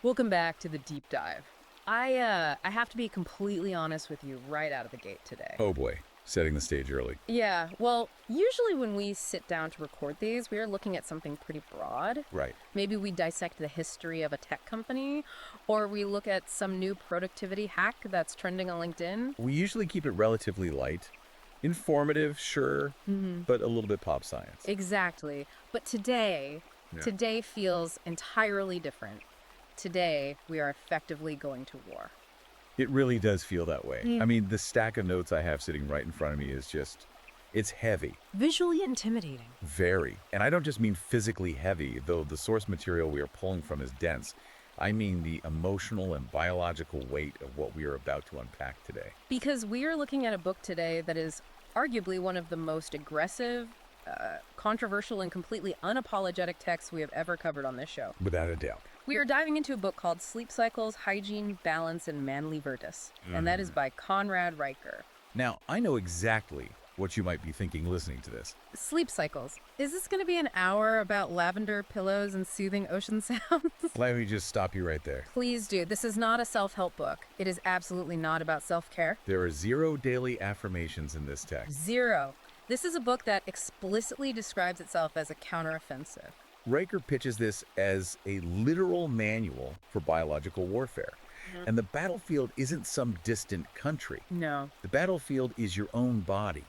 Welcome back to the deep dive. I have to be completely honest with you right out of the gate today. Oh boy, setting the stage early. Yeah, well, usually when we sit down to record these, we are looking at something pretty broad. Right. Maybe we dissect the history of a tech company, or we look at some new productivity hack that's trending on LinkedIn. We usually keep it relatively light. Informative, sure, but a little bit pop science. Exactly. But today, Yeah. today feels entirely different. Today, we are effectively going to war. It really does feel that way. I mean, the stack of notes I have sitting right in front of me is just, it's heavy. Visually intimidating. Very. And I don't just mean physically heavy, though the source material we are pulling from is dense. I mean the emotional and biological weight of what we are about to unpack today. Because we are looking at a book today that is arguably one of the most aggressive, controversial, and completely unapologetic texts we have ever covered on this show. Without a doubt. We are diving into a book called Sleep Cycles, Hygiene, Balance, and Manly Virtus, and that is by Conrad Riker. Now, I know exactly what you might be thinking listening to this. Sleep Cycles. Is this going to be an hour about lavender pillows and soothing ocean sounds? Let me just stop you right there. Please do. This is not a self-help book. It is absolutely not about self-care. There are 0 daily affirmations in this text. 0. This is a book that explicitly describes itself as a counteroffensive. Riker pitches this as a literal manual for biological warfare. And the battlefield isn't some distant country. No. The battlefield is your own body,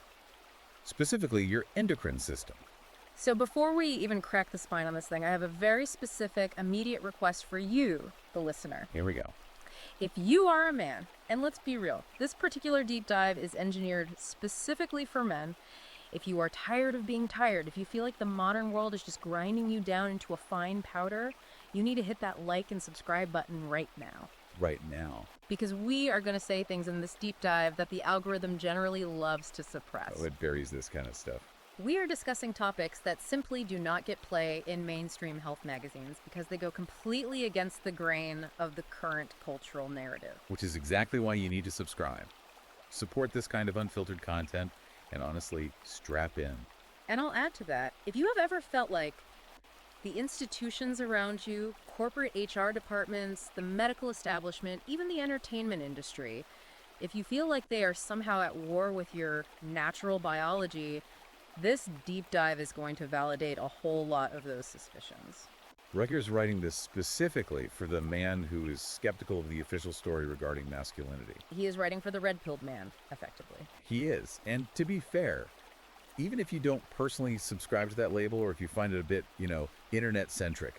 specifically your endocrine system. So before we even crack the spine on this thing, I have a very specific, immediate request for you, the listener. Here we go. If you are a man, and let's be real, this particular deep dive is engineered specifically for men. If you are tired of being tired, if you feel like the modern world is just grinding you down into a fine powder, you need to hit that like and subscribe button right now. Right now. Because we are going to say things in this deep dive that the algorithm generally loves to suppress. Oh, it buries this kind of stuff. We are discussing topics that simply do not get play in mainstream health magazines because they go completely against the grain of the current cultural narrative. Which is exactly why you need to subscribe. Support this kind of unfiltered content, and honestly, strap in. And I'll add to that, if you have ever felt like the institutions around you, corporate HR departments, the medical establishment, even the entertainment industry, if you feel like they are somehow at war with your natural biology, this deep dive is going to validate a whole lot of those suspicions. Riker's writing this specifically for the man who is skeptical of the official story regarding masculinity. He is writing for the red-pilled man, effectively. He is. And to be fair, even if you don't personally subscribe to that label or if you find it a bit, internet-centric,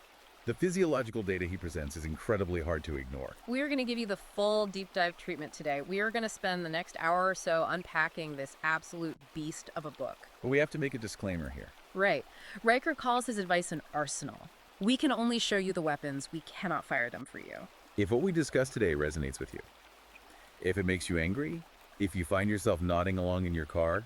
the physiological data he presents is incredibly hard to ignore. We are going to give you the full deep dive treatment today. We are going to spend the next hour or so unpacking this absolute beast of a book. But we have to make a disclaimer here. Right. Riker calls his advice an arsenal. We can only show you the weapons. We cannot fire them for you. If what we discussed today resonates with you, if it makes you angry, if you find yourself nodding along in your car,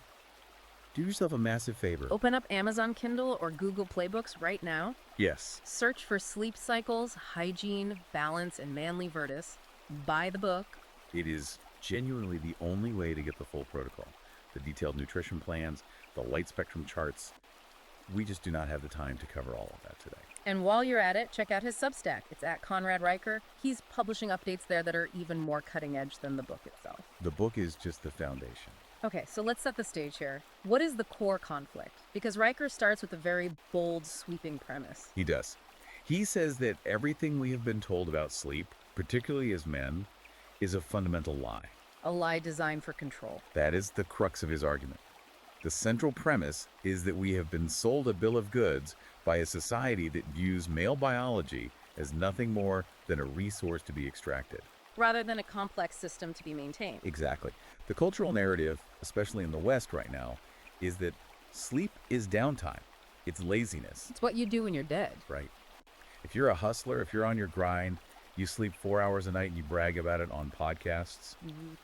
do yourself a massive favor. Open up Amazon Kindle or Google Playbooks right now. Yes. Search for Sleep Cycles, Hygiene, Balance, and Manly Virtus. Buy the book. It is genuinely the only way to get the full protocol. The detailed nutrition plans, the light spectrum charts. We just do not have the time to cover all of that today. And while you're at it, check out his Substack. It's at Conrad Riker. He's publishing updates there that are even more cutting edge than the book itself. The book is just the foundation. Okay, so let's set the stage here. What is the core conflict? Because Riker starts with a very bold, sweeping premise. He does. He says that everything we have been told about sleep, particularly as men, is a fundamental lie. A lie designed for control. That is the crux of his argument. The central premise is that we have been sold a bill of goods by a society that views male biology as nothing more than a resource to be extracted. Rather than a complex system to be maintained. Exactly. The cultural narrative, especially in the West right now, is that sleep is downtime. It's laziness. It's what you do when you're dead. Right. If you're a hustler, if you're on your grind, you sleep 4 hours a night and you brag about it on podcasts,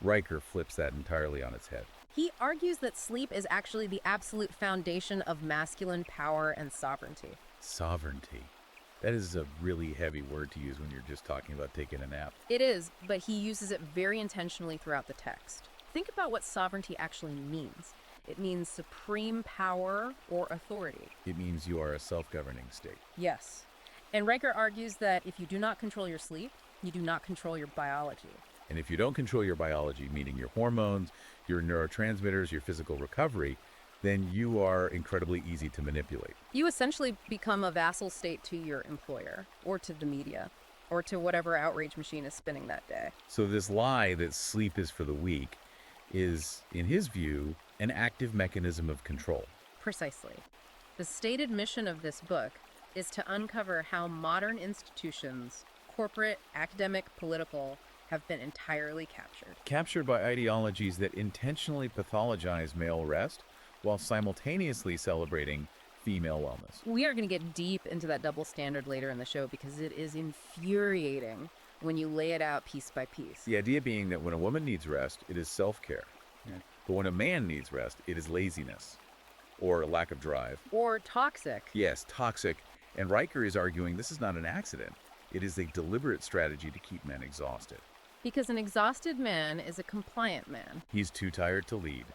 Riker flips that entirely on its head. He argues that sleep is actually the absolute foundation of masculine power and sovereignty. Sovereignty. That is a really heavy word to use when you're just talking about taking a nap. It is, but he uses it very intentionally throughout the text. Think about what sovereignty actually means. It means supreme power or authority. It means you are a self-governing state. Yes. And Riker argues that if you do not control your sleep, you do not control your biology. And if you don't control your biology, meaning your hormones, your neurotransmitters, your physical recovery, then you are incredibly easy to manipulate. You essentially become a vassal state to your employer, or to the media, or to whatever outrage machine is spinning that day. So this lie that sleep is for the weak is, in his view, an active mechanism of control. Precisely. The stated mission of this book is to uncover how modern institutions, corporate, academic, political, have been entirely captured. Captured by ideologies that intentionally pathologize male rest while simultaneously celebrating female wellness. We are going to get deep into that double standard later in the show because it is infuriating when you lay it out piece by piece. The idea being that when a woman needs rest, it is self-care. But when a man needs rest, it is laziness or a lack of drive. Or toxic. Yes, toxic. And Riker is arguing this is not an accident. It is a deliberate strategy to keep men exhausted. Because an exhausted man is a compliant man. He's too tired to lead.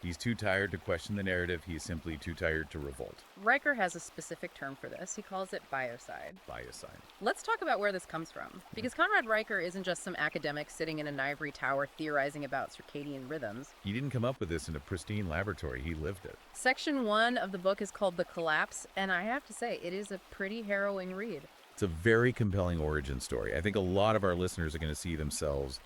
He's too tired to question the narrative. He is simply too tired to revolt. Riker has a specific term for this. He calls it biocide. Biocide. Let's talk about where this comes from. Because Conrad Riker isn't just some academic sitting in an ivory tower theorizing about circadian rhythms. He didn't come up with this in a pristine laboratory. He lived it. Section 1 of the book is called The Collapse, and I have to say, it is a pretty harrowing read. It's a very compelling origin story. I think a lot of our listeners are going to see themselves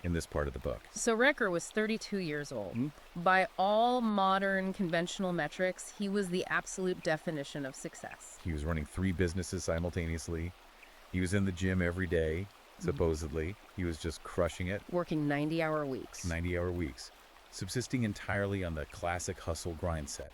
in this part of the book. So Riker was 32 years old. By all modern conventional metrics, he was the absolute definition of success. He was running 3 businesses simultaneously. He was in the gym every day, supposedly. He was just crushing it. Working 90-hour weeks. 90-hour weeks. Subsisting entirely on the classic hustle grind set.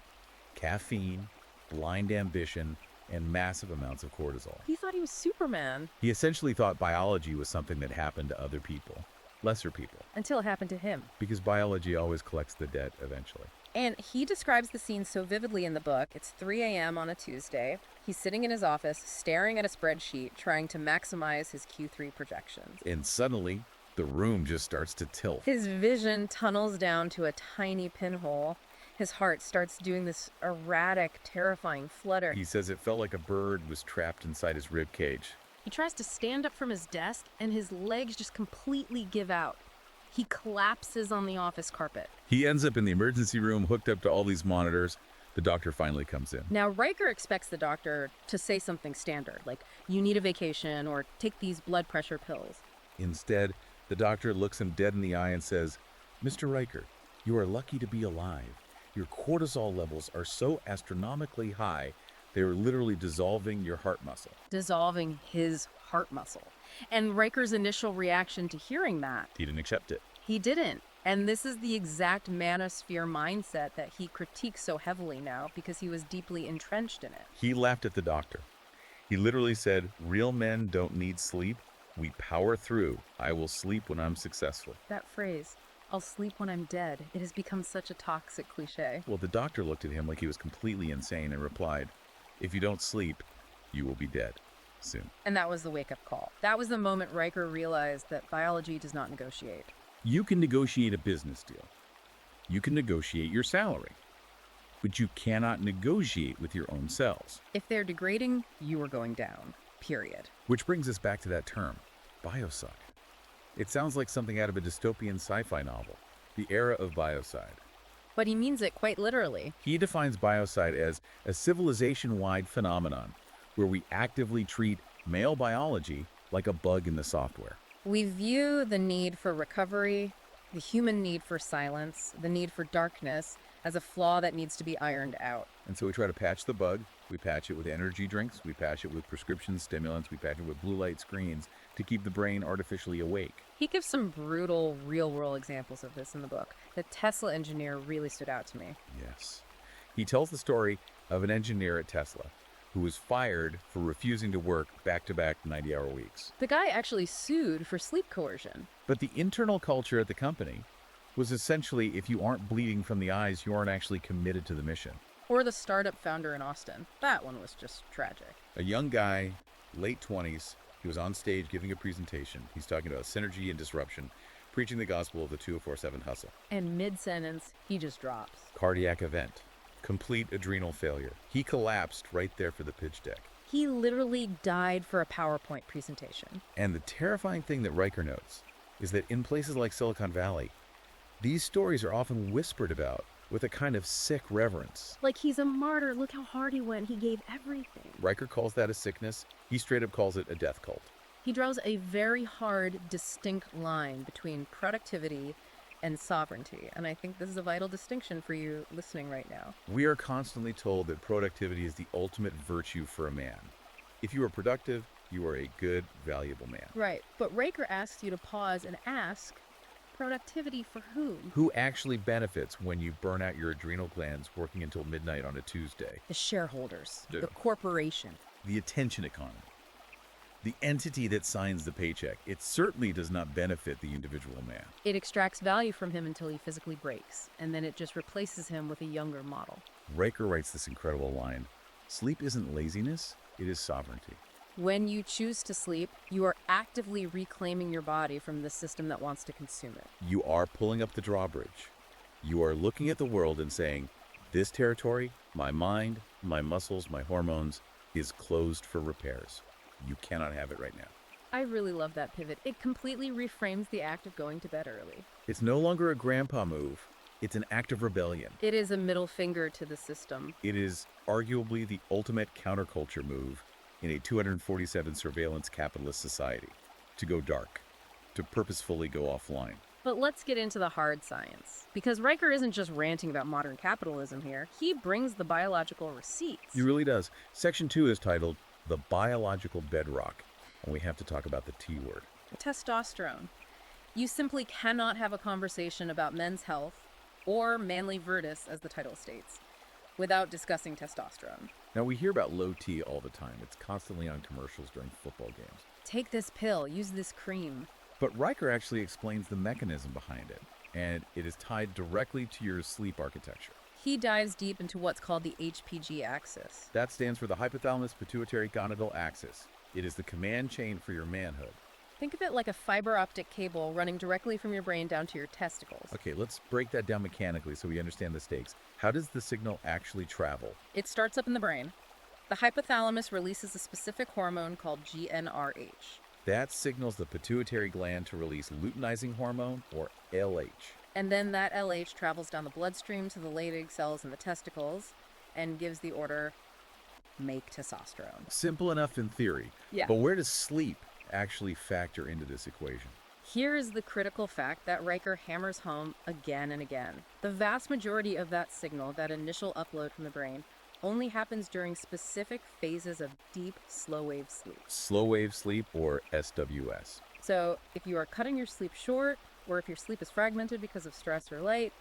Caffeine, blind ambition, and massive amounts of cortisol. He thought he was Superman. He essentially thought biology was something that happened to other people. Lesser people. Until it happened to him. Because biology always collects the debt eventually. And he describes the scene so vividly in the book. It's 3 a.m. on a Tuesday. He's sitting in his office, staring at a spreadsheet, trying to maximize his Q3 projections. And suddenly, the room just starts to tilt. His vision tunnels down to a tiny pinhole. His heart starts doing this erratic, terrifying flutter. He says it felt like a bird was trapped inside his rib cage. He tries to stand up from his desk, and his legs just completely give out. He collapses on the office carpet. He ends up in the emergency room, hooked up to all these monitors. The doctor finally comes in. Now, Riker expects the doctor to say something standard, like, you need a vacation, or take these blood pressure pills. Instead, the doctor looks him dead in the eye and says, "Mr. Riker, you are lucky to be alive. Your cortisol levels are so astronomically high, they are literally dissolving your heart muscle." Dissolving his heart muscle. And Riker's initial reaction to hearing that, He didn't accept it. he didn't. And this is the exact manosphere mindset that he critiques so heavily now because he was deeply entrenched in it. He laughed at the doctor. He literally said, "Real men don't need sleep. We power through. I will sleep when I'm successful." That phrase, I'll sleep when I'm dead, it has become such a toxic cliche. Well, the doctor looked at him like he was completely insane and replied, "If you don't sleep, you will be dead soon." And that was the wake-up call. That was the moment Riker realized that biology does not negotiate. You can negotiate a business deal. You can negotiate your salary. But you cannot negotiate with your own cells. If they're degrading, you are going down. Period. Which brings us back to that term, biocide. It sounds like something out of a dystopian sci-fi novel, the era of biocide. But he means it quite literally. He defines biocide as a civilization-wide phenomenon where we actively treat male biology like a bug in the software. We view the need for recovery, the human need for silence, the need for darkness, as a flaw that needs to be ironed out. And so we try to patch the bug. We patch it with energy drinks. We patch it with prescription stimulants. We patch it with blue light screens to keep the brain artificially awake. He gives some brutal, real-world examples of this in the book. The Tesla engineer really stood out to me. Yes. He tells the story of an engineer at Tesla who was fired for refusing to work back-to-back 90-hour weeks. The guy actually sued for sleep coercion. But the internal culture at the company was essentially, if you aren't bleeding from the eyes, you aren't actually committed to the mission. Or the startup founder in Austin. That one was just tragic. A young guy, late 20s, he was on stage giving a presentation. He's talking about synergy and disruption, preaching the gospel of the 2047 hustle. And mid-sentence, he just drops. Cardiac event. Complete adrenal failure. He collapsed right there for the pitch deck. He literally died for a PowerPoint presentation. And the terrifying thing that Riker notes is that in places like Silicon Valley, these stories are often whispered about with a kind of sick reverence. Like he's a martyr. Look how hard he went. He gave everything. Riker calls that a sickness. He straight up calls it a death cult. He draws a very hard, distinct line between productivity and sovereignty. And I think this is a vital distinction for you listening right now. We are constantly told that productivity is the ultimate virtue for a man. If you are productive, you are a good, valuable man. Right. But Raker asks you to pause and ask, productivity for whom? Who actually benefits when you burn out your adrenal glands working until midnight on a Tuesday? The shareholders, Yeah. the corporation. The attention economy. The entity that signs the paycheck. It certainly does not benefit the individual man. It extracts value from him until he physically breaks, and then it just replaces him with a younger model. Riker writes this incredible line, "Sleep isn't laziness, it is sovereignty." When you choose to sleep, you are actively reclaiming your body from the system that wants to consume it. You are pulling up the drawbridge. You are looking at the world and saying, this territory, my mind, my muscles, my hormones, is closed for repairs. You cannot have it right now. I really love that pivot. It completely reframes the act of going to bed early. It's no longer a grandpa move. It's an act of rebellion. It is a middle finger to the system. It is arguably the ultimate counterculture move in a 247 surveillance capitalist society. To go dark. To purposefully go offline. But let's get into the hard science. Because Riker isn't just ranting about modern capitalism here. He brings the biological receipts. He really does. Section 2 is titled The Biological Bedrock. And we have to talk about the T word. Testosterone. You simply cannot have a conversation about men's health, or manly virtus, as the title states, without discussing testosterone. Now, we hear about low T all the time. It's constantly on commercials during football games. Take this pill, use this cream. But Riker actually explains the mechanism behind it, and it is tied directly to your sleep architecture. He dives deep into what's called the HPG axis. That stands for the hypothalamus pituitary gonadal axis. It is the command chain for your manhood. Think of it like a fiber optic cable running directly from your brain down to your testicles. Okay, let's break that down mechanically so we understand the stakes. How does the signal actually travel? It starts up in the brain. The hypothalamus releases a specific hormone called GnRH. That signals the pituitary gland to release luteinizing hormone, or LH. And then that LH travels down the bloodstream to the Leydig cells in the testicles and gives the order, make testosterone. Simple enough in theory. Yeah. But where does sleep actually factor into this equation? Here is the critical fact that Riker hammers home again and again. The vast majority of that signal, that initial upload from the brain, only happens during specific phases of deep, slow-wave sleep. Slow wave sleep, or SWS. So if you are cutting your sleep short, or if your sleep is fragmented because of stress or light,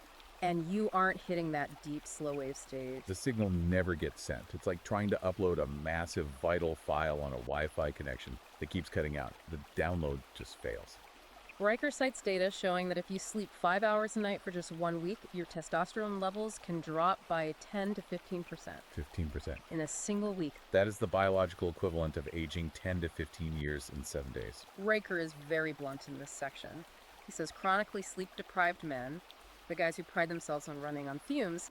and you aren't hitting that deep, slow-wave stage, The signal never gets sent. It's like trying to upload a massive vital file on a Wi-Fi connection that keeps cutting out. The download just fails. Riker cites data showing that if you sleep 5 hours a night for just 1 week, your testosterone levels can drop by 10 to 15% 15%. in a single week. That is the biological equivalent of aging 10 to 15 years in 7 days. Riker is very blunt in this section. He says chronically sleep-deprived men, the guys who pride themselves on running on fumes,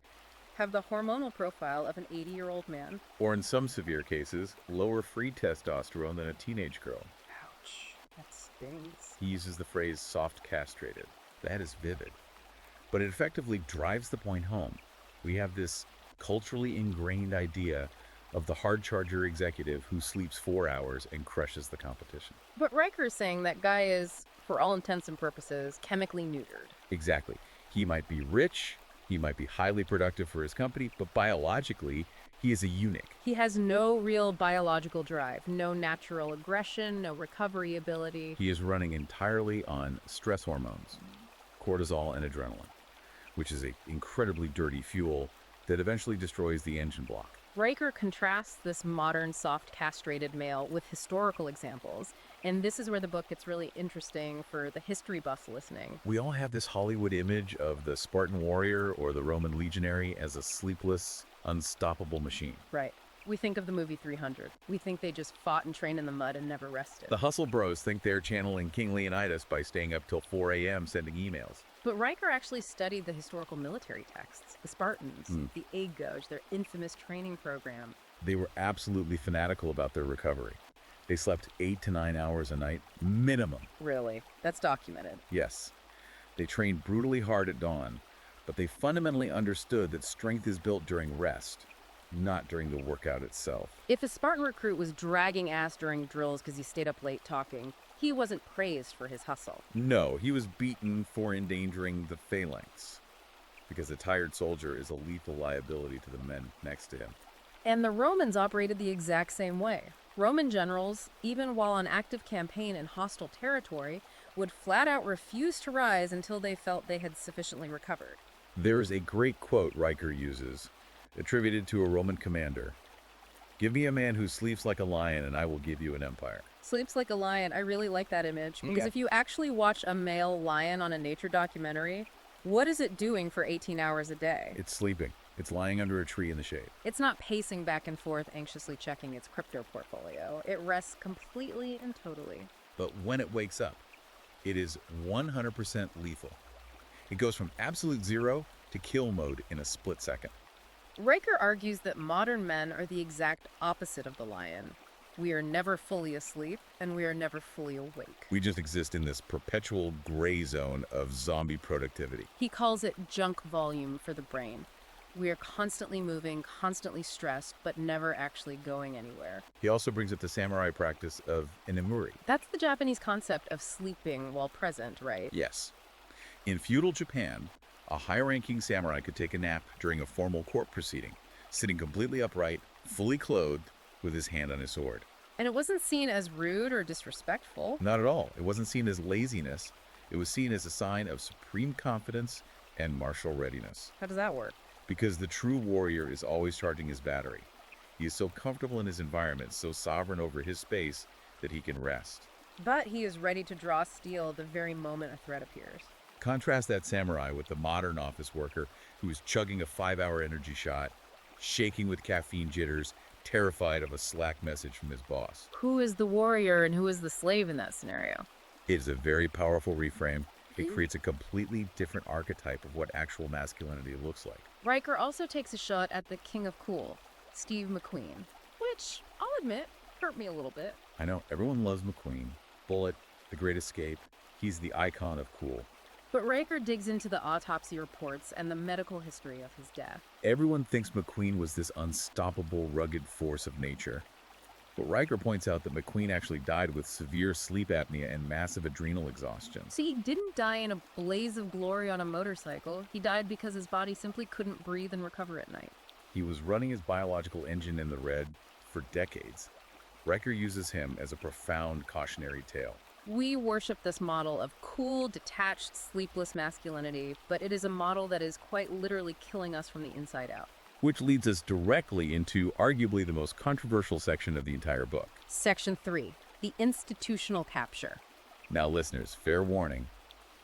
have the hormonal profile of an 80-year-old man. Or in some severe cases, lower free testosterone than a teenage girl. Ouch, that stings. He uses the phrase soft castrated. That is vivid. But it effectively drives the point home. We have this culturally ingrained idea of the hard charger executive who sleeps 4 hours and crushes the competition. But Riker is saying that guy is, for all intents and purposes, chemically neutered. Exactly. He might be rich, he might be highly productive for his company, but biologically, he is a eunuch. He has no real biological drive, no natural aggression, no recovery ability. He is running entirely on stress hormones, cortisol and adrenaline, which is an incredibly dirty fuel that eventually destroys the engine block. Riker contrasts this modern, soft, castrated male with historical examples, and this is where the book gets really interesting for the history buffs listening. We all have this Hollywood image of the Spartan warrior or the Roman legionary as a sleepless, unstoppable machine. Right. We think of the movie 300. We think they just fought and trained in the mud and never rested. The hustle bros think they're channeling King Leonidas by staying up till 4 a.m. sending emails. But Riker actually studied the historical military texts, the Spartans, the Agoj, their infamous training program. They were absolutely fanatical about their recovery. They slept 8 to 9 hours a night, minimum. Really, that's documented. Yes, they trained brutally hard at dawn, but they fundamentally understood that strength is built during rest, not during the workout itself. If a Spartan recruit was dragging ass during drills because he stayed up late talking, he wasn't praised for his hustle. No, he was beaten for endangering the phalanx, because a tired soldier is a lethal liability to the men next to him. And the Romans operated the exact same way. Roman generals, even while on active campaign in hostile territory, would flat out refuse to rise until they felt they had sufficiently recovered. There is a great quote Riker uses, attributed to a Roman commander. "Give me a man who sleeps like a lion and I will give you an empire." Sleeps like a lion. I really like that image because Okay. if you actually watch a male lion on a nature documentary, what is it doing for 18 hours a day? It's sleeping. It's lying under a tree in the shade. It's not pacing back and forth, anxiously checking its crypto portfolio. It rests completely and totally. But when it wakes up, it is 100% lethal. It goes from absolute zero to kill mode in a split second. Riker argues that modern men are the exact opposite of the lion. We are never fully asleep, and we are never fully awake. We just exist in this perpetual gray zone of zombie productivity. He calls it junk volume for the brain. We are constantly moving, constantly stressed, but never actually going anywhere. He also brings up the samurai practice of inamuri. That's the Japanese concept of sleeping while present, right? Yes. In feudal Japan, a high-ranking samurai could take a nap during a formal court proceeding, sitting completely upright, fully clothed, with his hand on his sword. And it wasn't seen as rude or disrespectful. Not at all. It wasn't seen as laziness. It was seen as a sign of supreme confidence and martial readiness. How does that work? Because the true warrior is always charging his battery. He is so comfortable in his environment, so sovereign over his space, that he can rest. But he is ready to draw steel the very moment a threat appears. Contrast that samurai with the modern office worker who is chugging a 5-hour energy shot, shaking with caffeine jitters, terrified of a Slack message from his boss. Who is the warrior and who is the slave in that scenario? It is a very powerful reframe. It creates a completely different archetype of what actual masculinity looks like. Riker also takes a shot at the king of cool, Steve McQueen, which, I'll admit, hurt me a little bit. I know, everyone loves McQueen. Bullet, The Great Escape. He's the icon of cool. But Riker digs into the autopsy reports and the medical history of his death. Everyone thinks McQueen was this unstoppable, rugged force of nature. But Riker points out that McQueen actually died with severe sleep apnea and massive adrenal exhaustion. See, he didn't die in a blaze of glory on a motorcycle. He died because his body simply couldn't breathe and recover at night. He was running his biological engine in the red for decades. Riker uses him as a profound cautionary tale. We worship this model of cool, detached, sleepless masculinity, but it is a model that is quite literally killing us from the inside out. Which leads us directly into arguably the most controversial section of the entire book. Section 3, the institutional capture. Now, listeners, fair warning,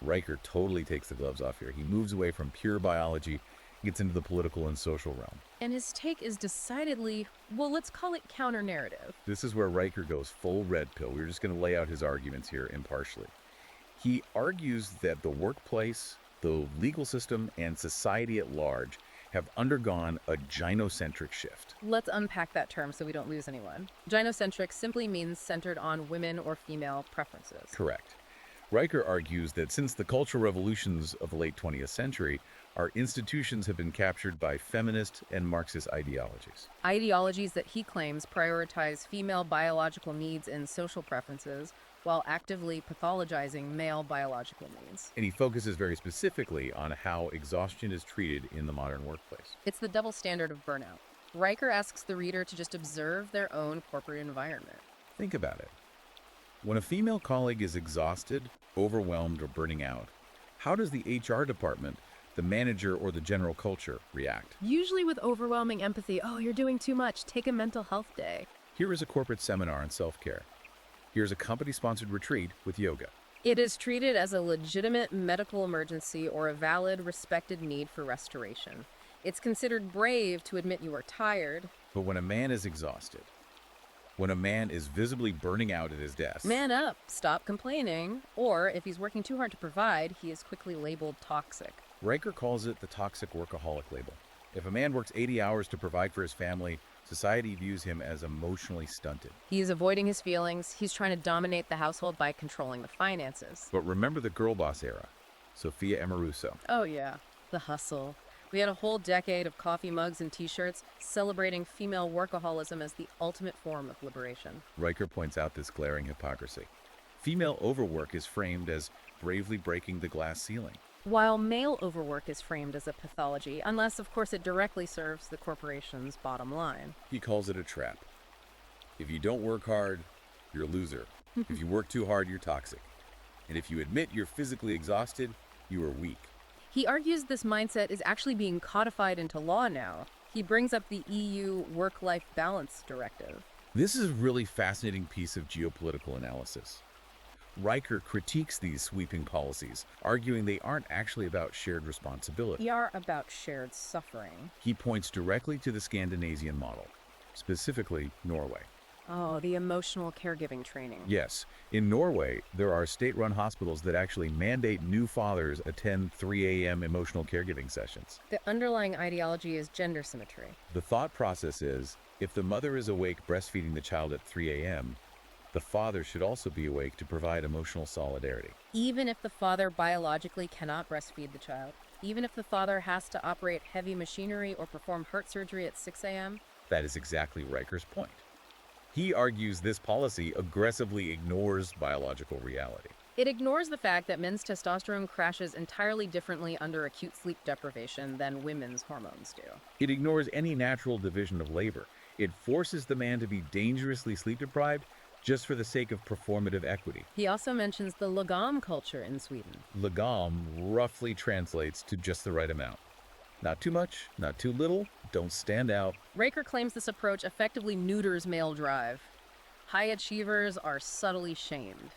Riker totally takes the gloves off here. He moves away from pure biology, gets into the political and social realm. And his take is decidedly, well, let's call it counter-narrative. This is where Riker goes full red pill. We're just going to lay out his arguments here impartially. He argues that the workplace, the legal system, and society at large have undergone a gynocentric shift. Let's unpack that term so we don't lose anyone. Gynocentric simply means centered on women or female preferences. Correct. Riker argues that since the cultural revolutions of the late 20th century, our institutions have been captured by feminist and Marxist ideologies. Ideologies that he claims prioritize female biological needs and social preferences while actively pathologizing male biological needs. And he focuses very specifically on how exhaustion is treated in the modern workplace. It's the double standard of burnout. Riker asks the reader to just observe their own corporate environment. Think about it. When a female colleague is exhausted, overwhelmed, or burning out, how does the HR department, the manager, or the general culture react? Usually with overwhelming empathy. Oh, you're doing too much. Take a mental health day. Here is a corporate seminar on self-care. Here's a company-sponsored retreat with yoga. It is treated as a legitimate medical emergency or a valid, respected need for restoration. It's considered brave to admit you are tired. But when a man is exhausted, when a man is visibly burning out at his desk. Man up, stop complaining. Or if he's working too hard to provide, he is quickly labeled toxic. Riker calls it the toxic workaholic label. If a man works 80 hours to provide for his family, society views him as emotionally stunted. He is avoiding his feelings. He's trying to dominate the household by controlling the finances. But remember the girl boss era, Sophia Amoruso. Oh yeah, the hustle. We had a whole decade of coffee mugs and t-shirts celebrating female workaholism as the ultimate form of liberation. Riker points out this glaring hypocrisy. Female overwork is framed as bravely breaking the glass ceiling. While male overwork is framed as a pathology, unless of course it directly serves the corporation's bottom line. He calls it a trap. If you don't work hard, you're a loser. If you work too hard, you're toxic. And if you admit you're physically exhausted, you are weak. He argues this mindset is actually being codified into law now. He brings up the EU Work-Life Balance Directive. This is a really fascinating piece of geopolitical analysis. Riker critiques these sweeping policies, arguing they aren't actually about shared responsibility. They are about shared suffering. He points directly to the Scandinavian model, specifically Norway. Oh, the emotional caregiving training. Yes, in Norway, there are state-run hospitals that actually mandate new fathers attend 3 a.m. emotional caregiving sessions. The underlying ideology is gender symmetry. The thought process is, if the mother is awake breastfeeding the child at 3 a.m., the father should also be awake to provide emotional solidarity. Even if the father biologically cannot breastfeed the child, even if the father has to operate heavy machinery or perform heart surgery at 6 a.m., that is exactly Riker's point. He argues this policy aggressively ignores biological reality. it ignores the fact that men's testosterone crashes entirely differently under acute sleep deprivation than women's hormones do. It ignores any natural division of labor. It forces the man to be dangerously sleep deprived just for the sake of performative equity. He also mentions the lagom culture in Sweden. Lagom roughly translates to just the right amount. Not too much, not too little, don't stand out. Raker claims this approach effectively neuters male drive. High achievers are subtly shamed.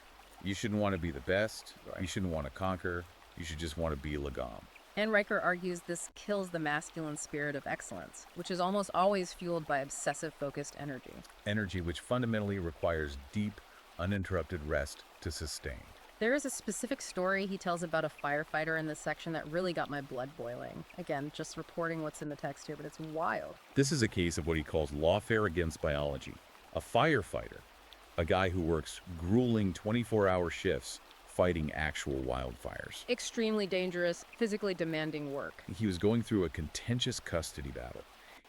You shouldn't want to be the best, you shouldn't want to conquer, you should just want to be lagom. And Riker argues this kills the masculine spirit of excellence, which is almost always fueled by obsessive-focused energy. Energy which fundamentally requires deep, uninterrupted rest to sustain. There is a specific story he tells about a firefighter in this section that really got my blood boiling. Again, just reporting what's in the text here, but it's wild. This is a case of what he calls lawfare against biology. A firefighter, a guy who works grueling 24-hour shifts fighting actual wildfires. Extremely dangerous, physically demanding work. He was going through a contentious custody battle.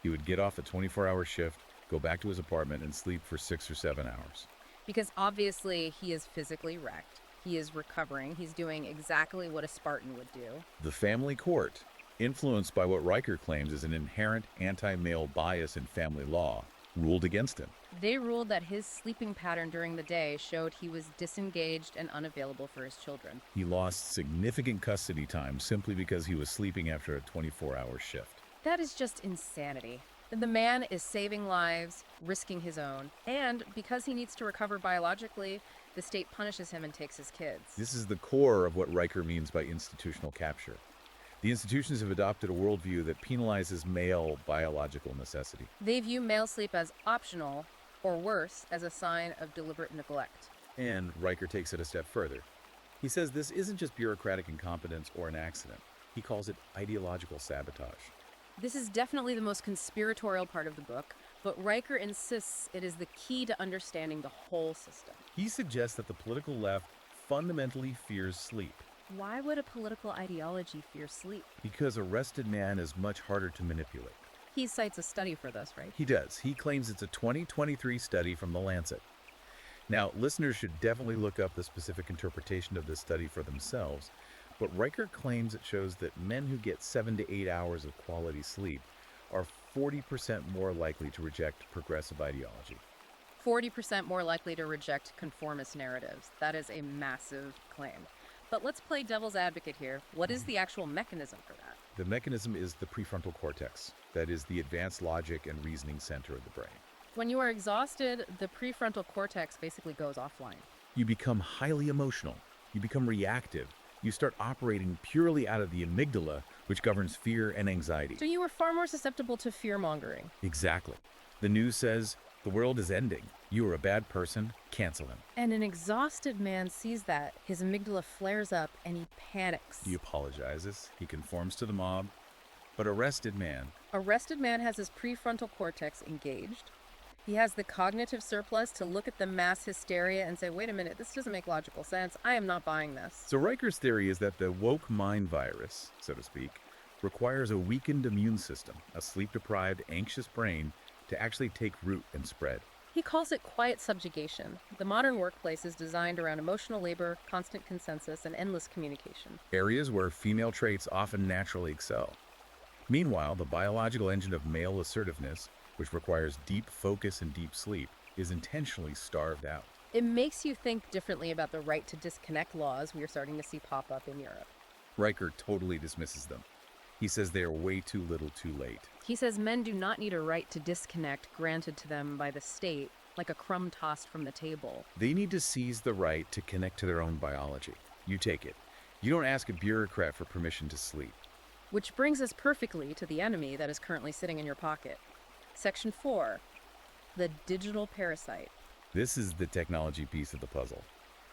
He would get off a 24-hour shift, go back to his apartment, and sleep for 6 or 7 hours. Because obviously he is physically wrecked. He is recovering. He's doing exactly what a Spartan would do. The family court, influenced by what Riker claims is an inherent anti-male bias in family law, ruled against him. They ruled that his sleeping pattern during the day showed he was disengaged and unavailable for his children. He lost significant custody time simply because he was sleeping after a 24-hour shift. That is just insanity. The man is saving lives, risking his own, and because he needs to recover biologically, the state punishes him and takes his kids. This is the core of what Riker means by institutional capture. The institutions have adopted a worldview that penalizes male biological necessity. They view male sleep as optional, or worse, as a sign of deliberate neglect. And Riker takes it a step further. He says this isn't just bureaucratic incompetence or an accident. He calls it ideological sabotage. This is definitely the most conspiratorial part of the book, but Riker insists it is the key to understanding the whole system. He suggests that the political left fundamentally fears sleep. Why would a political ideology fear sleep? Because a rested man is much harder to manipulate. He cites a study for this, right? He does. He claims it's a 2023 study from The Lancet. Now, listeners should definitely look up the specific interpretation of this study for themselves, but Riker claims it shows that men who get 7 to 8 hours of quality sleep are 40% more likely to reject progressive ideology. 40% more likely to reject conformist narratives. That is a massive claim. But let's play devil's advocate here. What is the actual mechanism for that? The mechanism is the prefrontal cortex, that is the advanced logic and reasoning center of the brain. When you are exhausted, the prefrontal cortex basically goes offline. You become highly emotional. You become reactive. You start operating purely out of the amygdala, which governs fear and anxiety. So you are far more susceptible to fear-mongering. Exactly. The news says, The world is ending. You are a bad person. Cancel him. And an exhausted man sees that. His amygdala flares up and he panics. He apologizes. He conforms to the mob. But arrested man, Has his prefrontal cortex engaged. He has the cognitive surplus to look at the mass hysteria and say, wait a minute, this doesn't make logical sense. I am not buying this. So Riker's theory is that the woke mind virus, so to speak, requires a weakened immune system, a sleep-deprived, anxious brain to actually take root and spread. He calls it quiet subjugation. The modern workplace is designed around emotional labor, constant consensus, and endless communication. Areas where female traits often naturally excel. Meanwhile, the biological engine of male assertiveness, which requires deep focus and deep sleep, is intentionally starved out. It makes you think differently about the right to disconnect laws we are starting to see pop up in Europe. Riker totally dismisses them. He says they are way too little too late. He says men do not need a right to disconnect granted to them by the state, like a crumb tossed from the table. They need to seize the right to connect to their own biology. You take it. You don't ask a bureaucrat for permission to sleep. Which brings us perfectly to the enemy that is currently sitting in your pocket. Section 4, the digital parasite. This is the technology piece of the puzzle.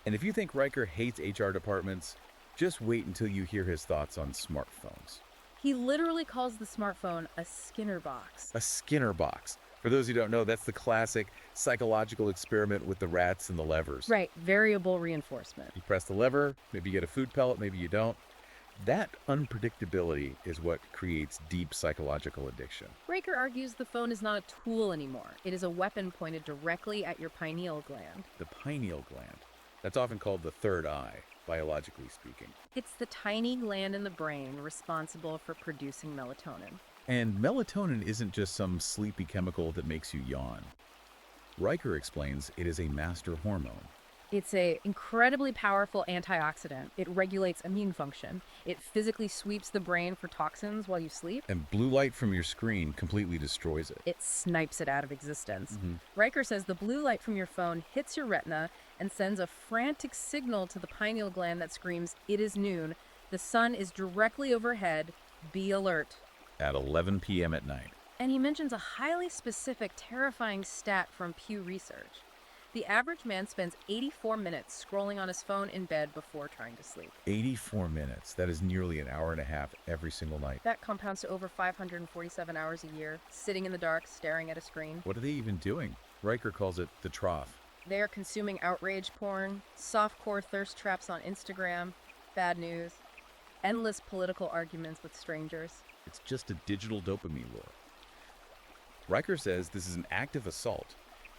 And if you think Riker hates HR departments, just wait until you hear his thoughts on smartphones. He literally calls the smartphone a Skinner box. A Skinner box. For those who don't know, that's the classic psychological experiment with the rats and the levers. Right, variable reinforcement. You press the lever, maybe you get a food pellet, maybe you don't. That unpredictability is what creates deep psychological addiction. Riker argues the phone is not a tool anymore. It is a weapon pointed directly at your pineal gland. The pineal gland. That's often called the third eye, biologically speaking. It's the tiny gland in the brain responsible for producing melatonin. And melatonin isn't just some sleepy chemical that makes you yawn. Riker explains it is a master hormone. It's an incredibly powerful antioxidant. It regulates immune function. It physically sweeps the brain for toxins while you sleep. And blue light from your screen completely destroys it. It snipes it out of existence. Riker says the blue light from your phone hits your retina and sends a frantic signal to the pineal gland that screams, "It is noon. The sun is directly overhead. Be alert." At 11 p.m. at night. And he mentions a highly specific, terrifying stat from Pew Research. The average man spends 84 minutes scrolling on his phone in bed before trying to sleep. 84 minutes. That is nearly an hour and a half every single night. That compounds to over 547 hours a year, sitting in the dark, staring at a screen. What are they even doing? Riker calls it the trough. They are consuming outrage porn, softcore thirst traps on Instagram, bad news, endless political arguments with strangers. It's just a digital dopamine lure. Riker says this is an active assault.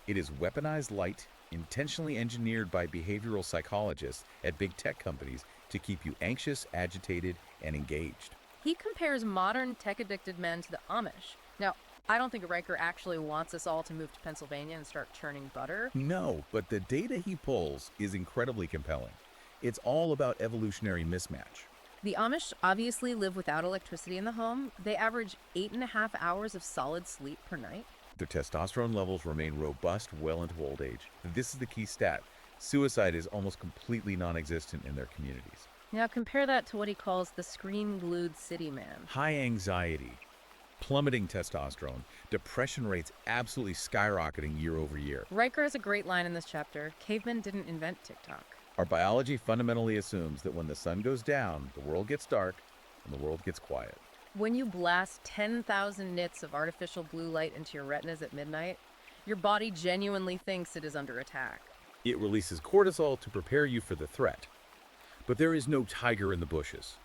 It is weaponized light, intentionally engineered by behavioral psychologists at big tech companies to keep you anxious, agitated, and engaged. He compares modern tech-addicted men to the Amish. Now, I don't think Riker actually wants us all to move to Pennsylvania and start churning butter. No, but the data he pulls is incredibly compelling. It's all about evolutionary mismatch. The Amish obviously live without electricity in the home. They average 8.5 hours of solid sleep per night. Their testosterone levels remain robust well into old age. This is the key stat. Suicide is almost completely non-existent in their communities. Now compare that to what he calls the screen-glued city man. High anxiety, plummeting testosterone, depression rates absolutely skyrocketing year over year. Riker has a great line in this chapter. Cavemen didn't invent TikTok. Our biology fundamentally assumes that when the sun goes down, the world gets dark and the world gets quiet. When you blast 10,000 nits of artificial blue light into your retinas at midnight, your body genuinely thinks it is under attack. It releases cortisol to prepare you for the threat. But there is no tiger in the bushes.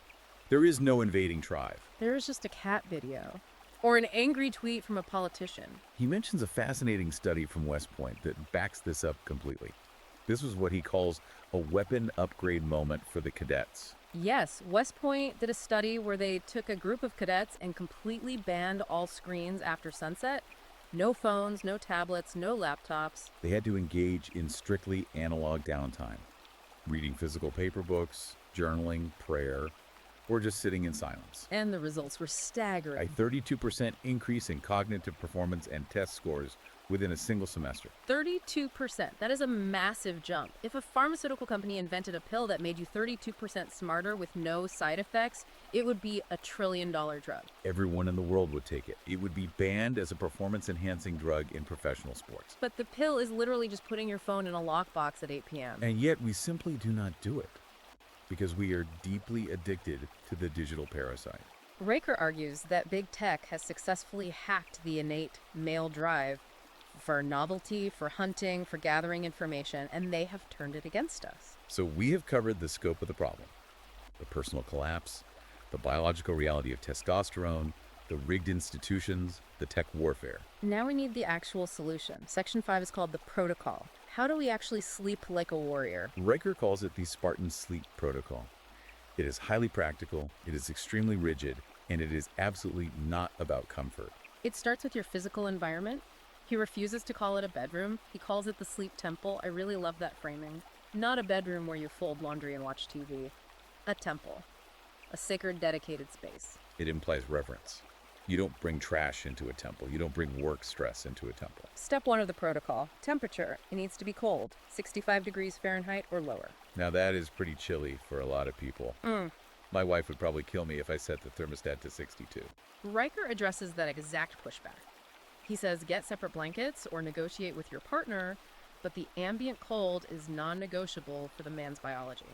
There is no invading tribe. There is just a cat video. Or an angry tweet from a politician. He mentions a fascinating study from West Point that backs this up completely. This was what he calls a weapon upgrade moment for the cadets. Yes, West Point did a study where they took a group of cadets and completely banned all screens after sunset. No phones, no tablets, no laptops. They had to engage in strictly analog downtime. Reading physical paper books, journaling, prayer. or just sitting in silence. And the results were A staggering. 32% increase in cognitive performance and test scores within a single semester. 32%. That is a massive jump. If a pharmaceutical company invented a pill that made you 32% smarter with no side effects, it would be a $1 trillion drug. Everyone in the world would take it. It would be banned as a performance-enhancing drug in professional sports. But the pill is literally just putting your phone in a lockbox at 8 p.m. And yet we simply do not do it because we are deeply addicted to the digital parasite. Riker argues that big tech has successfully hacked the innate male drive for novelty, for hunting, for gathering information, and they have turned it against us. So we have covered the scope of the problem: the personal collapse, the biological reality of testosterone, the rigged institutions, the tech warfare. Now we need the actual solution. Section 5 is called the protocol. How do we actually sleep like a warrior? Riker calls it the Spartan Sleep Protocol. It is highly practical, it is extremely rigid, and it is absolutely not about comfort. It starts with your physical environment. He refuses to call it a bedroom. He calls it the sleep temple. I really love that framing. Not a bedroom where you fold laundry and watch TV. A temple. A sacred, dedicated space. It implies reverence. You don't bring trash into a temple. You don't bring work stress into a temple. Step 1 of the protocol. Temperature. It needs to be cold. 65 degrees Fahrenheit or lower. Now that is pretty chilly for a lot of people. My wife would probably kill me if I set the thermostat to 62. Riker addresses that exact pushback. He says get separate blankets or negotiate with your partner, but the ambient cold is non-negotiable for the man's biology.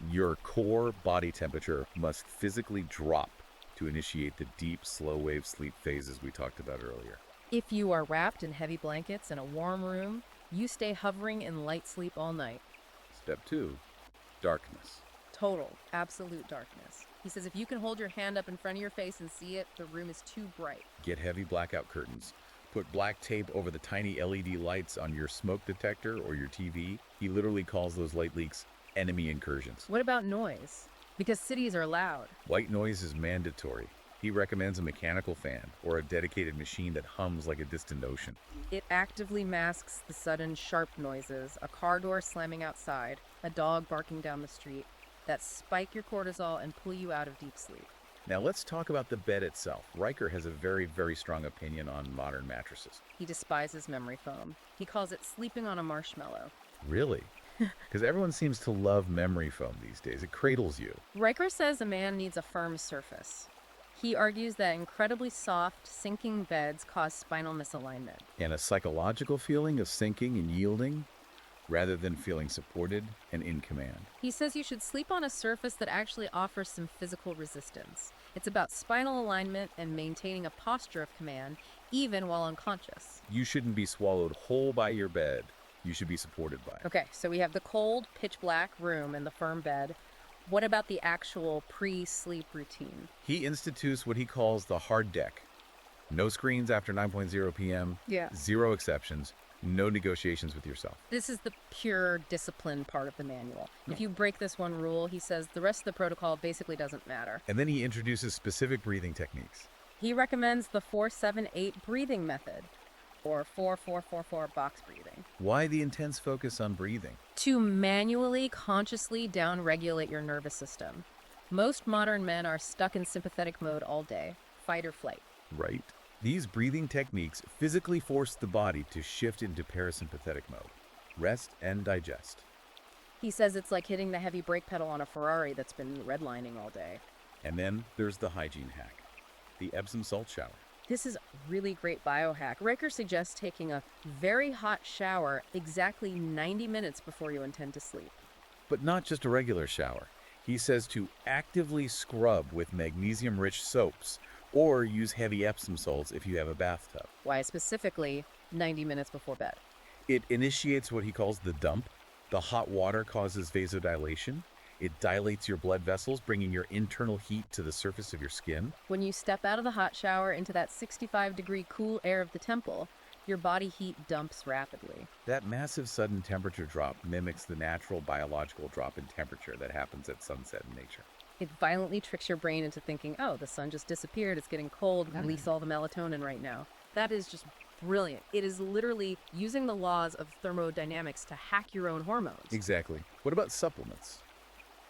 Your core body temperature must physically drop to initiate the deep, slow-wave sleep phases we talked about earlier. If you are wrapped in heavy blankets in a warm room, you stay hovering in light sleep all night. Step 2, darkness. Total, absolute darkness. He says if you can hold your hand up in front of your face and see it, the room is too bright. Get heavy blackout curtains. Put black tape over the tiny LED lights on your smoke detector or your TV. He literally calls those light leaks enemy incursions. What about noise? Because cities are loud. White noise is mandatory. He recommends a mechanical fan or a dedicated machine that hums like a distant ocean. It actively masks the sudden sharp noises, a car door slamming outside, a dog barking down the street, that spike your cortisol and pull you out of deep sleep. Now let's talk about the bed itself. Riker has a very, very strong opinion on modern mattresses. He despises memory foam. He calls it sleeping on a marshmallow. Really? Because everyone seems to love memory foam these days. It cradles you. Riker says a man needs a firm surface. He argues that incredibly soft, sinking beds cause spinal misalignment. And a psychological feeling of sinking and yielding, rather than feeling supported and in command. He says you should sleep on a surface that actually offers some physical resistance. It's about spinal alignment and maintaining a posture of command, even while unconscious. You shouldn't be swallowed whole by your bed. You should be supported by it. Okay, so we have the cold, pitch black room and the firm bed. What about the actual pre-sleep routine? He institutes what he calls the hard deck. No screens after 9:00 p.m. Yeah. Zero exceptions. No negotiations with yourself. This is the pure discipline part of the manual. If you break this one rule, he says the rest of the protocol basically doesn't matter. And then he introduces specific breathing techniques. He recommends the 4-7-8 breathing method, or 4-4-4-4 box breathing, Why the intense focus on breathing? to manually, consciously down-regulate your nervous system. Most modern men are stuck in sympathetic mode all day, fight or flight. Right. These breathing techniques physically force the body to shift into parasympathetic mode. Rest and digest. He says it's like hitting the heavy brake pedal on a Ferrari that's been redlining all day. And then there's the hygiene hack. The Epsom salt shower. This is a really great biohack. Riker suggests taking a very hot shower exactly 90 minutes before you intend to sleep. But not just a regular shower. He says to actively scrub with magnesium-rich soaps or use heavy Epsom salts if you have a bathtub. Why specifically 90 minutes before bed? It initiates what he calls the dump. The hot water causes vasodilation. It dilates your blood vessels, bringing your internal heat to the surface of your skin. When you step out of the hot shower into that 65-degree cool air of the temple, your body heat dumps rapidly. That massive sudden temperature drop mimics the natural biological drop in temperature that happens at sunset in nature. It violently tricks your brain into thinking, oh, the sun just disappeared, it's getting cold, release all the melatonin right now. That is just brilliant. It is literally using the laws of thermodynamics to hack your own hormones. Exactly. What about supplements?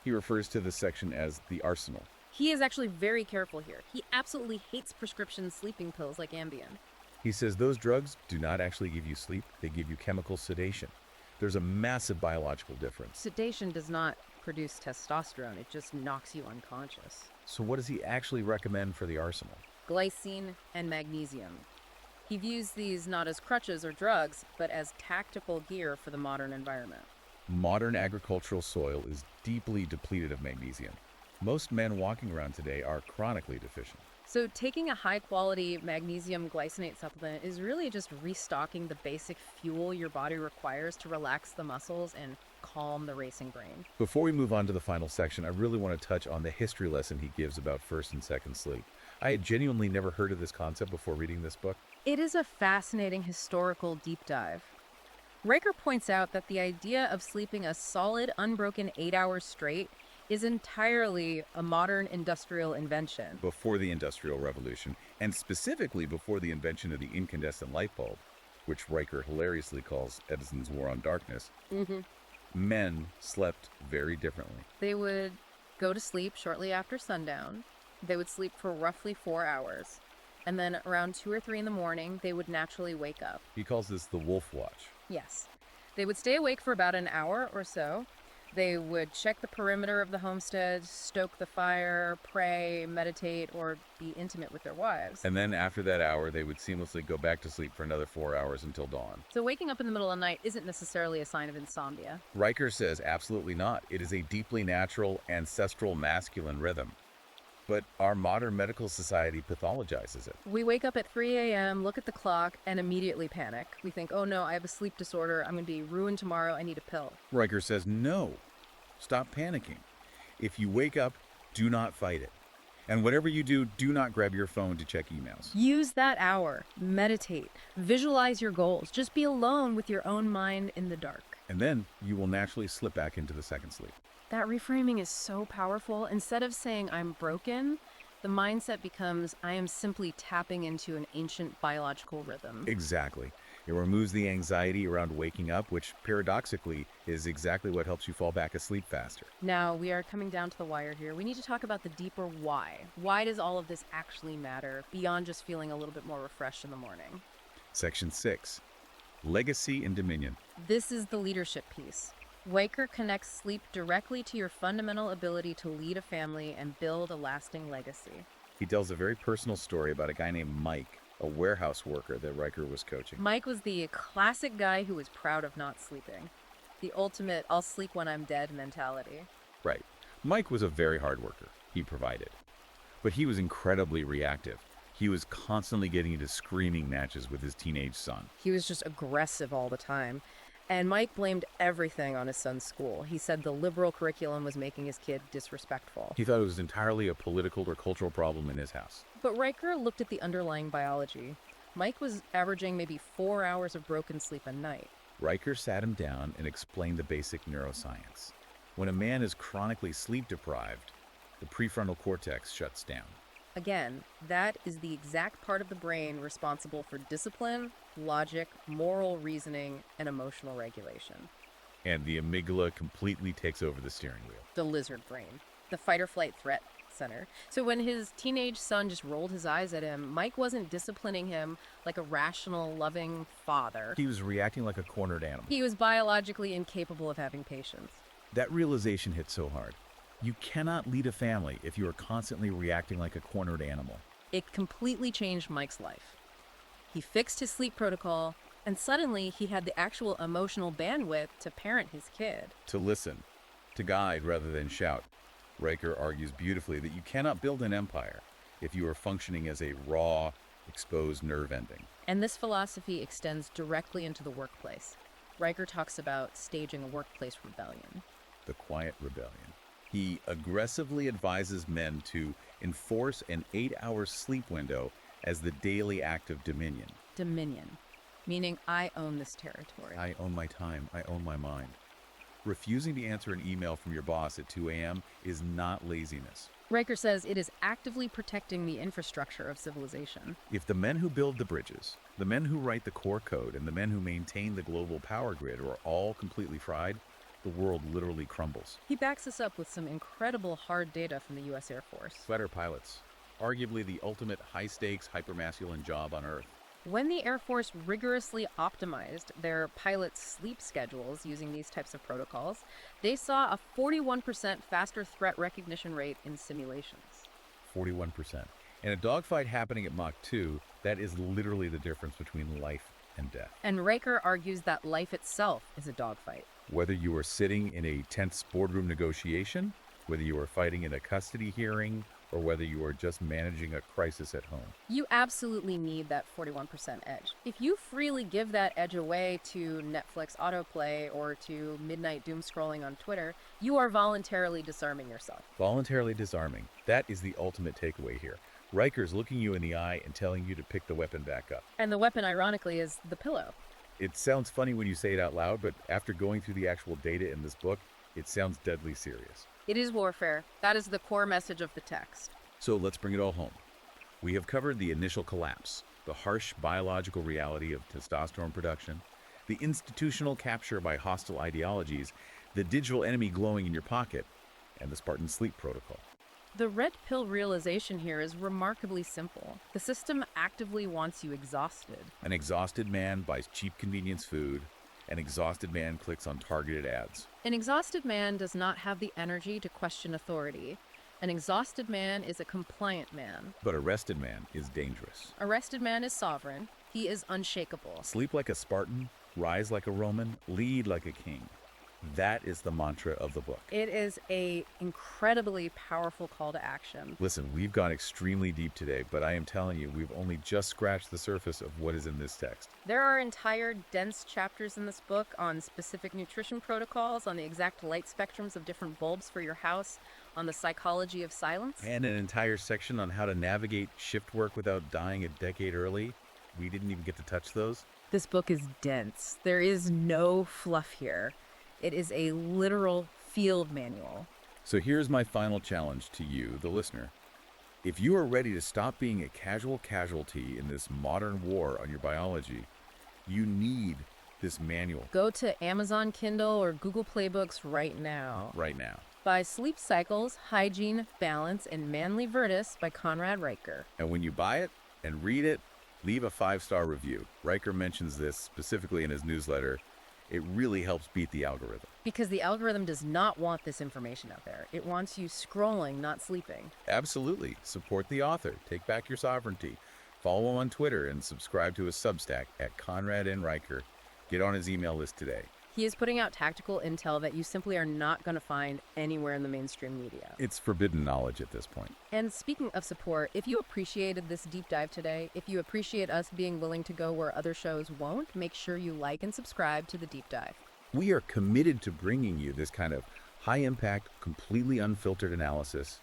He refers to this section as the arsenal. He is actually very careful here. He absolutely hates prescription sleeping pills like Ambien. He says those drugs do not actually give you sleep, they give you chemical sedation. There's a massive biological difference. Sedation does not produce testosterone, it just knocks you unconscious. So what does he actually recommend for the arsenal? Glycine and magnesium. He views these not as crutches or drugs, but as tactical gear for the modern environment. Modern agricultural soil is deeply depleted of magnesium. Most men walking around today are chronically deficient. So taking a high-quality magnesium glycinate supplement is really just restocking the basic fuel your body requires to relax the muscles and calm the racing brain. Before we move on to the final section, I really want to touch on the history lesson he gives about first and second sleep. I had genuinely never heard of this concept before reading this book. It is a fascinating historical deep dive. Riker points out that the idea of sleeping a solid, unbroken 8 hours straight is entirely a modern industrial invention. Before the Industrial Revolution, and specifically before the invention of the incandescent light bulb, which Riker hilariously calls Edison's War on Darkness, men slept very differently. They would go to sleep shortly after sundown. They would sleep for roughly 4 hours. And then around 2 or 3 in the morning, they would naturally wake up. He calls this the wolf watch. Yes. They would stay awake for about an hour or so. They would check the perimeter of the homestead, stoke the fire, pray, meditate, or be intimate with their wives. And then after that hour, they would seamlessly go back to sleep for another 4 hours until dawn. So waking up in the middle of the night isn't necessarily a sign of insomnia. Riker says absolutely not. It is a deeply natural, ancestral masculine rhythm. But our modern medical society pathologizes it. We wake up at 3 a.m., look at the clock, and immediately panic. We think, oh no, I have a sleep disorder. I'm going to be ruined tomorrow. I need a pill. Riker says no. Stop panicking. If you wake up, do not fight it. And whatever you do, do not grab your phone to check emails. Use that hour. Meditate. Visualize your goals. Just be alone with your own mind in the dark. And then you will naturally slip back into the second sleep. That reframing is so powerful. Instead of saying I'm broken, the mindset becomes I am simply tapping into an ancient biological rhythm. Exactly. It removes the anxiety around waking up, which paradoxically is exactly what helps you fall back asleep faster. Now, we are coming down to the wire here. We need to talk about the deeper why. Why does all of this actually matter beyond just feeling a little bit more refreshed in the morning? Section 6. Legacy and Dominion. This is the leadership piece. Riker connects sleep directly to your fundamental ability to lead a family and build a lasting legacy. He tells a very personal story about a guy named Mike, a warehouse worker that Riker was coaching. Mike was the classic guy who was proud of not sleeping. The ultimate I'll sleep when I'm dead mentality. Right. Mike was a very hard worker. He provided. But he was incredibly reactive. He was constantly getting into screaming matches with his teenage son. He was just aggressive all the time. And Mike blamed everything on his son's school. He said the liberal curriculum was making his kid disrespectful. He thought it was entirely a political or cultural problem in his house. But Riker looked at the underlying biology. Mike was averaging maybe 4 hours of broken sleep a night. Riker sat him down and explained the basic neuroscience. When a man is chronically sleep deprived, the prefrontal cortex shuts down. Again, that is the exact part of the brain responsible for discipline, logic, moral reasoning, and emotional regulation. And the amygdala completely takes over the steering wheel. The lizard brain, the fight or flight threat center. So when his teenage son just rolled his eyes at him, Mike wasn't disciplining him like a rational, loving father. He was reacting like a cornered animal. He was biologically incapable of having patience. That realization hit so hard. You cannot lead a family if you are constantly reacting like a cornered animal. It completely changed Mike's life. He fixed his sleep protocol, and suddenly he had the actual emotional bandwidth to parent his kid. To listen, to guide rather than shout. Riker argues beautifully that you cannot build an empire if you are functioning as a raw, exposed nerve ending. And this philosophy extends directly into the workplace. Riker talks about staging a workplace rebellion. The quiet rebellion. He aggressively advises men to enforce an 8-hour sleep window as the daily act of dominion. Dominion, meaning I own this territory. I own my time. I own my mind. Refusing to answer an email from your boss at 2 a.m. is not laziness. Riker says it is actively protecting the infrastructure of civilization. If the men who build the bridges, the men who write the core code, and the men who maintain the global power grid are all completely fried, the world literally crumbles. He backs us up with some incredible hard data from the U.S. Air Force. Fighter pilots, arguably the ultimate high-stakes, hypermasculine job on Earth. When the Air Force rigorously optimized their pilots' sleep schedules using these types of protocols, they saw a 41% faster threat recognition rate in simulations. 41%. In a dogfight happening at Mach 2, that is literally the difference between life and death. And Riker argues that life itself is a dogfight. Whether you are sitting in a tense boardroom negotiation, whether you are fighting in a custody hearing, or whether you are just managing a crisis at home. You absolutely need that 41% edge. If you freely give that edge away to Netflix autoplay or to midnight doom scrolling on Twitter, you are voluntarily disarming yourself. Voluntarily disarming. That is the ultimate takeaway here. Riker's looking you in the eye and telling you to pick the weapon back up. And the weapon, ironically, is the pillow. It sounds funny when you say it out loud, but after going through the actual data in this book, it sounds deadly serious. It is warfare. That is the core message of the text. So let's bring it all home. We have covered the initial collapse, the harsh biological reality of testosterone production, the institutional capture by hostile ideologies, the digital enemy glowing in your pocket, and the Spartan sleep protocol. The red pill realization here is remarkably simple. The system actively wants you exhausted. An exhausted man buys cheap convenience food. An exhausted man clicks on targeted ads. An exhausted man does not have the energy to question authority. An exhausted man is a compliant man. But a rested man is dangerous. A rested man is sovereign. He is unshakable. Sleep like a Spartan, rise like a Roman, lead like a king. That is the mantra of the book. It is an incredibly powerful call to action. Listen, we've gone extremely deep today, but I am telling you, we've only just scratched the surface of what is in this text. There are entire dense chapters in this book on specific nutrition protocols, on the exact light spectrums of different bulbs for your house, on the psychology of silence. And an entire section on how to navigate shift work without dying a decade early. We didn't even get to touch those. This book is dense. There is no fluff here. It is a literal field manual. So here's my final challenge to you, the listener. If you are ready to stop being a casual casualty in this modern war on your biology, you need this manual. Go to Amazon Kindle or Google Playbooks right now. Right now. By Sleep Cycles, Hygiene, Balance, and Manly Virtus by Conrad Riker. And when you buy it and read it, leave a 5-star review. Riker mentions this specifically in his newsletter. It really helps beat the algorithm. Because the algorithm does not want this information out there. It wants you scrolling, not sleeping. Absolutely. Support the author. Take back your sovereignty. Follow him on Twitter and subscribe to his Substack at Conrad N. Riker. Get on his email list today. He is putting out tactical intel that you simply are not going to find anywhere in the mainstream media. It's forbidden knowledge at this point. And speaking of support, if you appreciated this deep dive today, if you appreciate us being willing to go where other shows won't, make sure you like and subscribe to the deep dive. We are committed to bringing you this kind of high-impact, completely unfiltered analysis,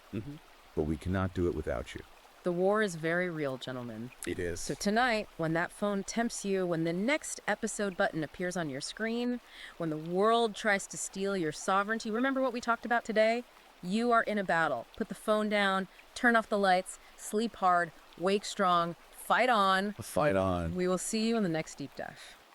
but we cannot do it without you. The war is very real, gentlemen. It is. So tonight, when that phone tempts you, when the next episode button appears on your screen, when the world tries to steal your sovereignty, remember what we talked about today? You are in a battle. Put the phone down, turn off the lights, sleep hard, wake strong, fight on. Fight on. We will see you in the next deep dive.